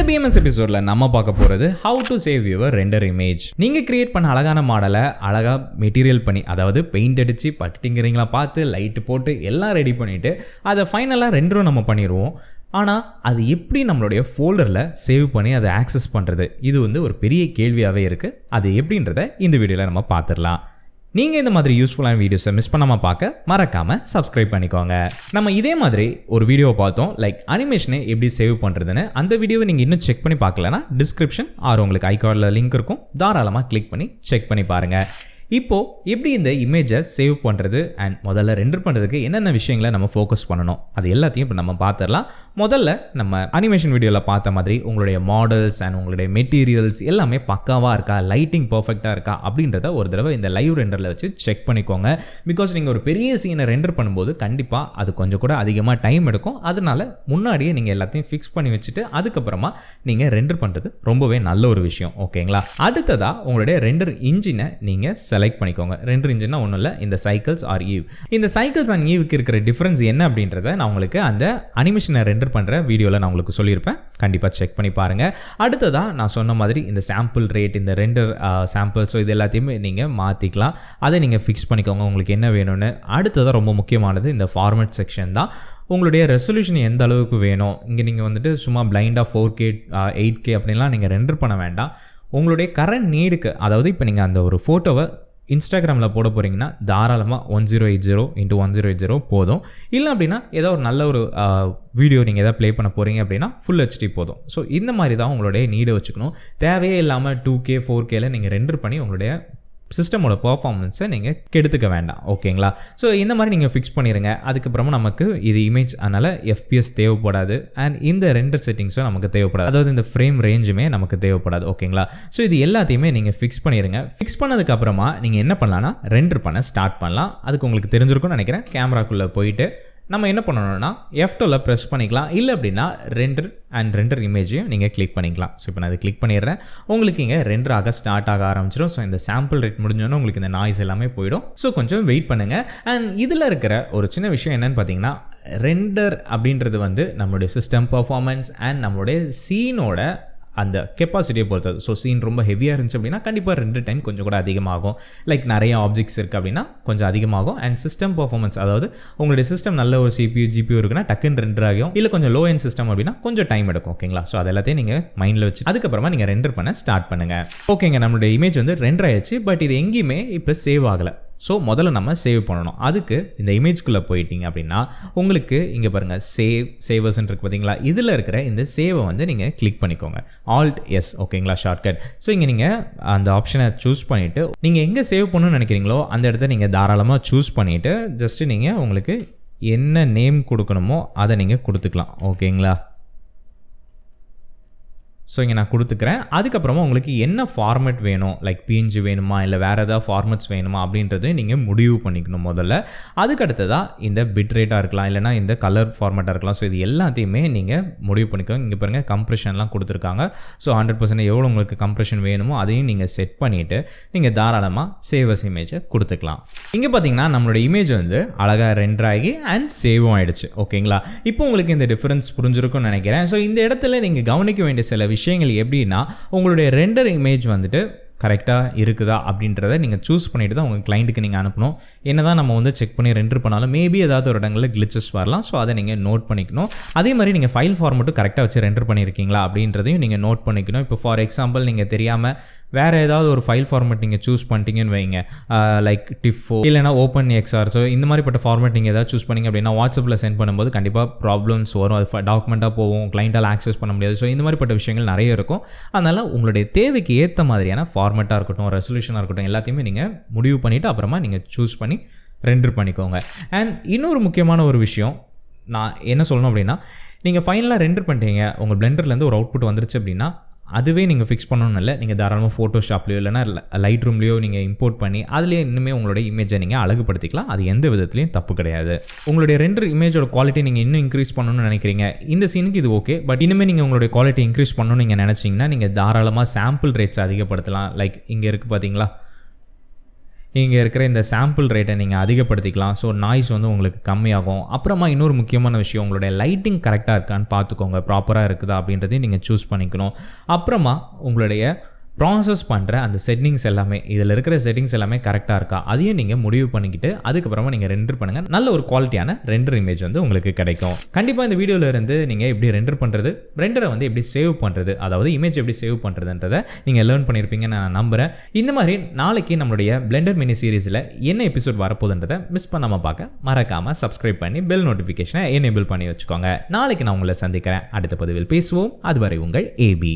இந்த BMS எபிசோட்ல நம்ம பார்க்க போறது how to save your render image. நீங்க கிரியேட் பண்ண அழகான மாடலை அழகா மெட்டீரியல் பண்ணி, அதாவது பெயிண்ட் அடிச்சு பட்டிங்கிறீங்களா பார்த்து லைட் போட்டு எல்லாம் ரெடி பண்ணிட்டு அதை ஃபைனலாக ரெண்டரும் நம்ம பண்ணிடுவோம். ஆனால் அது எப்படி நம்மளுடைய ஃபோல்டரில் சேவ் பண்ணி அதை ஆக்சஸ் பண்ணுறது, இது ஒரு பெரிய கேள்வியாகவே இருக்குது. அது எப்படின்றத இந்த வீடியோவில் நம்ம பார்த்துடலாம். நீங்கள் இந்த மாதிரி யூஸ்ஃபுல்லான வீடியோஸை மிஸ் பண்ணாமல் பார்க்க மறக்காமல் சப்ஸ்கிரைப் பண்ணிக்கோங்க. நம்ம இதே மாதிரி ஒரு வீடியோவை பார்த்தோம், லைக் அனிமேஷனை எப்படி சேவ் பண்ணுறதுன்னு. அந்த வீடியோவை நீங்கள் இன்னும் செக் பண்ணி பார்க்கலன்னா டிஸ்கிரிப்ஷன் ஆர் உங்களுக்கு ஐகார்டில் லிங்க் இருக்கும், தாராளமாக கிளிக் பண்ணி செக் பண்ணி பாருங்கள். இப்போது எப்படி இந்த இமேஜை சேவ் பண்ணுறது அண்ட் முதல்ல ரெண்டர் பண்ணுறதுக்கு என்னென்ன விஷயங்களை நம்ம ஃபோக்கஸ் பண்ணணும், அது எல்லாத்தையும் இப்போ நம்ம பார்த்துடலாம். முதல்ல நம்ம அனிமேஷன் வீடியோவில் பார்த்த மாதிரி உங்களுடைய மாடல்ஸ் அண்ட் உங்களுடைய மெட்டீரியல்ஸ் எல்லாமே பக்காவாக இருக்கா, லைட்டிங் பர்ஃபெக்டாக இருக்கா அப்படின்றத ஒரு தடவை இந்த லைவ் ரெண்டரில் வச்சு செக் பண்ணிக்கோங்க. பிகாஸ் நீங்கள் ஒரு பெரிய சீனை ரெண்டர் பண்ணும்போது கண்டிப்பாக அது கொஞ்சம் கூட அதிகமாக டைம் எடுக்கும். அதனால முன்னாடியே நீங்கள் எல்லாத்தையும் ஃபிக்ஸ் பண்ணி வச்சுட்டு அதுக்கப்புறமா நீங்கள் ரெண்டர் பண்ணுறது ரொம்பவே நல்ல ஒரு விஷயம். ஓகேங்களா? அடுத்ததாக உங்களுடைய ரெண்டர் இன்ஜினை நீங்கள் செலக்ட் பண்ணிக்கோங்க. ரெண்டர் இன்ஜின்னா ஒன்றும் இல்லை, இந்த சைக்கிள்ஸ் ஆர் ஈவ். இந்த சைக்கிள்ஸ் அண்ட் ஈவுக்கு இருக்கிற டிஃப்ரென்ஸ் என்ன அப்படின்றத நான் உங்களுக்கு அந்த அனிமேஷனை ரெண்டர் பண்ணுற வீடியோவில் நான் உங்களுக்கு சொல்லியிருப்பேன், கண்டிப்பாக செக் பண்ணி பாருங்கள். அடுத்ததாக நான் சொன்ன மாதிரி இந்த சாம்பிள் ரேட், இந்த ரெண்டர் சாம்பிள்ஸோ இது எல்லாத்தையுமே நீங்கள் மாற்றிக்கலாம். அதை நீங்கள் ஃபிக்ஸ் பண்ணிக்கோங்க உங்களுக்கு என்ன வேணும்னு. அடுத்ததாக ரொம்ப முக்கியமானது இந்த ஃபார்மேட் செக்ஷன் தான். உங்களுடைய ரெசல்யூஷன் எந்த அளவுக்கு வேணும், இங்கே நீங்கள் சும்மா பிளைண்டாக 4K 8K அப்படின்லாம் நீங்கள் ரெண்டர் பண்ண வேண்டாம். உங்களுடைய கரண்ட் நீடுக்கு, அதாவது இப்போ நீங்கள் அந்த ஒரு ஃபோட்டோவை இன்ஸ்டாகிராமில் போட போகிறீங்கன்னா தாராளமாக 1080x1080 போதும். இல்லை அப்படின்னா ஏதோ ஒரு நல்ல ஒரு வீடியோ நீங்கள் எதாவது ப்ளே பண்ண போகிறீங்க அப்படின்னா ஃபுல் HD போதும். ஸோ இந்த மாதிரி தான் உங்களுடைய நீடை வச்சுக்கணும். தேவையே இல்லாமல் 2K 4Kல நீங்கள் ரெண்டர் பண்ணி உங்களுடைய சிஸ்டமோட பர்ஃபார்மன்ஸை நீங்கள் கெடுத்துக்க வேண்டாம். ஓகேங்களா? ஸோ இந்த மாதிரி நீங்கள் ஃபிக்ஸ் பண்ணிடுங்க. அதுக்கப்புறமா நமக்கு இது இமேஜ், அதனால் FPS தேவைப்படாது அண்ட் இந்த ரெண்டர் செட்டிங்ஸும் நமக்கு தேவைப்படாது, அதாவது இந்த ஃப்ரேம் ரேஞ்சுமே நமக்கு தேவைப்படாது. ஓகேங்களா? ஸோ இது எல்லாத்தையுமே நீங்கள் ஃபிக்ஸ் பண்ணிடுங்க. ஃபிக்ஸ் பண்ணதுக்கப்புறமா நீங்கள் என்ன பண்ணலான்னா ரெண்டர் பண்ண ஸ்டார்ட் பண்ணலாம். அதுக்கு உங்களுக்கு தெரிஞ்சிருக்கும்னு நினைக்கிறேன். கேமராக்குள்ளே போயிட்டு நம்ம என்ன பண்ணணும்னா F12 ப்ரெஸ் பண்ணிக்கலாம். இல்லை அப்படின்னா ரெண்டர் அண்ட் ரெண்டர் இமேஜையும் நீங்கள் கிளிக் பண்ணிக்கலாம். ஸோ இப்போ நான் அதை கிளிக் பண்ணிடுறேன். உங்களுக்கு இங்கே ரெண்டர் ஆக ஸ்டார்ட் ஆக ஆரம்பிச்சிடும். ஸோ இந்த சாம்பிள் ரேட் முடிஞ்சோன்னா உங்களுக்கு இந்த நாய்ஸ் எல்லாமே போயிடும். ஸோ கொஞ்சம் வெயிட் பண்ணுங்கள். அண்ட் இதில் இருக்கிற ஒரு சின்ன விஷயம் என்னென்னு பார்த்தீங்கன்னா, ரெண்டர் அப்படின்றது நம்மளுடைய சிஸ்டம் பர்ஃபார்மன்ஸ் அண்ட் நம்மளுடைய சீனோட அந்த கெப்பாசிட்டியை பொறுத்தது. ஸோ சீன் ரொம்ப ஹெவியாக இருந்துச்சு அப்படின்னா கண்டிப்பாக ரெண்டர் டைம் கொஞ்சம் கூட அதிகமாகும். லைக் நிறைய ஆப்ஜெக்ட்ஸ் இருக்குது அப்படின்னா கொஞ்சம் அதிகமாகும். அண்ட் சிஸ்டம் பர்ஃபார்மன்ஸ், அதாவது உங்களுடைய சிஸ்டம் நல்ல ஒரு CPU GPU இருக்குன்னா டக்குன்னு ரெண்டர் ஆகும். இல்லை கொஞ்சம் லோ எண்ட் சிஸ்டம் அப்படின்னா கொஞ்சம் டைம் எடுக்கும். ஓகேங்களா? ஸோ அது எல்லாத்தையும் நீங்கள் மைண்டில் வச்சு அதுக்கப்புறமா நீங்கள் ரெண்டர் பண்ண ஸ்டார்ட் பண்ணுங்கள். ஓகேங்க, நம்மளுடைய இமேஜ் ரெண்டர் ஆயிடுச்சு. பட் இது எங்கேயுமே இப்போ சேவ் ஆகலை. ஸோ முதல்ல நம்ம சேவ் பண்ணணும். அதுக்கு இந்த இமேஜ்குள்ளே போயிட்டீங்க அப்படின்னா உங்களுக்கு இங்கே பாருங்கள் சேவர்ஸ்ன்னு இருக்குது பார்த்தீங்களா? இதில் இருக்கிற இந்த சேவை நீங்கள் கிளிக் பண்ணிக்கோங்க. Alt S. ஓகேங்களா? ஷார்ட்கட். ஸோ இங்கே நீங்கள் அந்த ஆப்ஷனை சூஸ் பண்ணிவிட்டு நீங்கள் எங்கே சேவ் பண்ணணும்னு நினைக்கிறீங்களோ அந்த இடத்த நீங்கள் தாராளமாக சூஸ் பண்ணிவிட்டு ஜஸ்ட்டு நீங்கள் உங்களுக்கு என்ன நேம் கொடுக்கணுமோ அதை நீங்கள் கொடுத்துக்கலாம். ஓகேங்களா? ஸோ இங்கே நான் கொடுத்துக்கிறேன். அதுக்கப்புறமா உங்களுக்கு என்ன ஃபார்மேட் வேணும், லைக் PNG வேணுமா இல்லை வேறு ஏதாவது ஃபார்மேட்ஸ் வேணுமா அப்படின்றது நீங்கள் முடிவு பண்ணிக்கணும் முதல்ல. அதுக்கடுத்ததாக இந்த பிட் ரேட்டாக இருக்கலாம், இல்லைனா இந்த கலர் ஃபார்மேட்டாக இருக்கலாம். ஸோ இது எல்லாத்தையுமே நீங்கள் முடிவு பண்ணிக்கோங்க. இங்கே பாருங்கள் கம்ப்ரெஷன்லாம் கொடுத்துருக்காங்க. ஸோ 100% எவ்வளோ உங்களுக்கு கம்ப்ரெஷன் வேணுமோ அதையும் நீங்கள் செட் பண்ணிவிட்டு நீங்கள் தாராளமாக சேவஸ் இமேஜை கொடுத்துக்கலாம். இங்கே பார்த்தீங்கன்னா நம்மளோட இமேஜ் அழகாக ரெண்டர் ஆகி அண்ட் சேவும் ஆகிடுச்சு. ஓகேங்களா? இப்போ உங்களுக்கு இந்த டிஃப்ரென்ஸ் புரிஞ்சிருக்கும்னு நினைக்கிறேன். ஸோ இந்த இடத்துல நீங்கள் கவனிக்க வேண்டிய சில விஷயங்கள் எப்படின்னா, உங்களுடைய ரெண்டர் இமேஜ் கரெக்டாக இருக்குதா அப்படின்றத நீங்கள் சூஸ் பண்ணிட்டு தான் உங்கள் கிளைண்ட்டுக்கு நீங்கள் அனுப்பணும். என்ன தான் நம்ம செக் பண்ணி ரெண்டர் பண்ணாலும் மேபி ஏதாவது ஒரு இடங்களில் கிளிச்சஸ் வரலாம். ஸோ அதை நீங்கள் நோட் பண்ணிக்கணும். அதே மாதிரி நீங்கள் ஃபைல் ஃபார்மேட்டும் கரெக்டாக வச்சு ரெண்டர் பண்ணியிருக்கீங்களா அப்படின்றதையும் நீங்கள் நோட் பண்ணிக்கணும். இப்போ ஃபார் எக்ஸாம்பிள் நீங்கள் தெரியாமல் வேறு ஏதாவது ஒரு ஃபைல் ஃபார்மேட் நீங்கள் சூஸ் பண்ணிட்டீங்கன்னு வைங்க, லைக் டிஃபோ இல்லைனா OpenXR. ஸோ இந்த மாதிரிப்பட்ட ஃபார்மேட் நீங்கள் ஏதாவது சூஸ் பண்ணிங்க அப்படின்னா வாட்ஸ்அப்பில் சென்ட் பண்ணும்போது கண்டிப்பாக ப்ராப்ளம்ஸ் வரும். அது டாக்குமெண்ட்டாக போகும், கிளைண்ட்டால் ஆக்சஸ் பண்ண முடியாது. ஸோ இந்த மாதிரிப்பட்ட விஷயங்கள் நிறைய இருக்கும். அதனால் உங்களுடைய தேவைக்கு ஏற்ற மாதிரியான ஃபார்மேட்டாக இருக்கட்டும், ரெசல்யூஷனாக இருக்கட்டும், எல்லாத்தையுமே நீங்கள் முடிவு பண்ணிவிட்டு அப்புறமா நீங்கள் சூஸ் பண்ணி ரெண்டர் பண்ணிக்கோங்க. அண்ட் இன்னொரு முக்கியமான ஒரு விஷயம் நான் என்ன சொல்லணும் அப்படின்னா, நீங்கள் ஃபைனலாக ரெண்டர் பண்ணிட்டீங்க, உங்கள் பிளெண்டர்லேருந்து ஒரு அவுட்புட் வந்துருச்சு அப்படின்னா அதுவே நீங்கள் ஃபிக்ஸ் பண்ணணும். இல்லை நீங்கள் தாராளமாக ஃபோட்டோஷாப்லையோ இல்லைனா லைட் ரூம்லையோ நீங்கள் இம்போர்ட் பண்ணி அதுலேயே இன்னுமே உங்களுடைய இமேஜை நீங்கள் அழகுபடுத்திக்கலாம். அது எந்த விதத்துலையும் தப்பு கிடையாது. உங்களுடைய ரெண்டர் இமேஜோட குவாலிட்டி நீங்கள் இன்னும் இன்க்ரீஸ் பண்ணணும்னு நினைக்கிறீங்க, இந்த சீனுக்கு இது ஓகே. பட் இனிமேல் நீங்கள் உங்களுடைய குவாலிட்டி இன்க்ரீஸ் பண்ணணும்னு நீங்கள் நினச்சிங்கன்னா நீங்கள் தாராளமாக சாம்பிள் ரேட்ஸ் அதிகப்படுத்தலாம். லைக் இங்கே இருக்குது பார்த்தீங்களா, இங்கே இருக்கிற இந்த சாம்பிள் ரேட்டை நீங்கள் அதிகப்படுத்திக்கலாம். ஸோ நாய்ஸ் வந்து உங்களுக்கு கம்மியாகும். அப்புறமா இன்னொரு முக்கியமான விஷயம், உங்களுடைய லைட்டிங் கரெக்டாக இருக்கான்னு பார்த்துக்கோங்க, ப்ராப்பராக இருக்குதா அப்படின்றதையும் நீங்கள் சூஸ் பண்ணிக்கணும். அப்புறமா உங்களுடைய ப்ராசஸ் பண்ணுற அந்த செட்டிங்ஸ் எல்லாமே, இதில் இருக்கிற செட்டிங்ஸ் எல்லாமே கரெக்டாக இருக்கா அதையும் நீங்கள் முடிவு பண்ணிக்கிட்டு அதுக்கப்புறமா நீங்கள் ரெண்டர் பண்ணுங்கள். நல்ல ஒரு குவாலிட்டியான ரெண்டர் இமேஜ் வந்து உங்களுக்கு கிடைக்கும். கண்டிப்பாக இந்த வீடியோவில் இருந்து நீங்கள் எப்படி ரெண்டர் பண்ணுறது, ரெண்டரை வந்து எப்படி சேவ் பண்ணுறது, அதாவது இமேஜ் எப்படி சேவ் பண்ணுறதுன்றதை நீங்கள் லேர்ன் பண்ணியிருப்பீங்கன்னு நான் நம்புகிறேன். இந்த மாதிரி நாளைக்கு நம்மளுடைய பிளெண்டர் மினி சீரீஸில் என்ன எபிசோட் வரப்போகுதுன்றதை மிஸ் பண்ணாமல் பார்க்க மறக்காமல் சப்ஸ்கிரைப் பண்ணி பெல் நோட்டிஃபிகேஷனை எனேபிள் பண்ணி வச்சுக்கோங்க. நாளைக்கு நான் உங்களை சந்திக்கிறேன். அடுத்த பதிவில் பேசுவோம். அதுவரை உங்கள் ஏபி.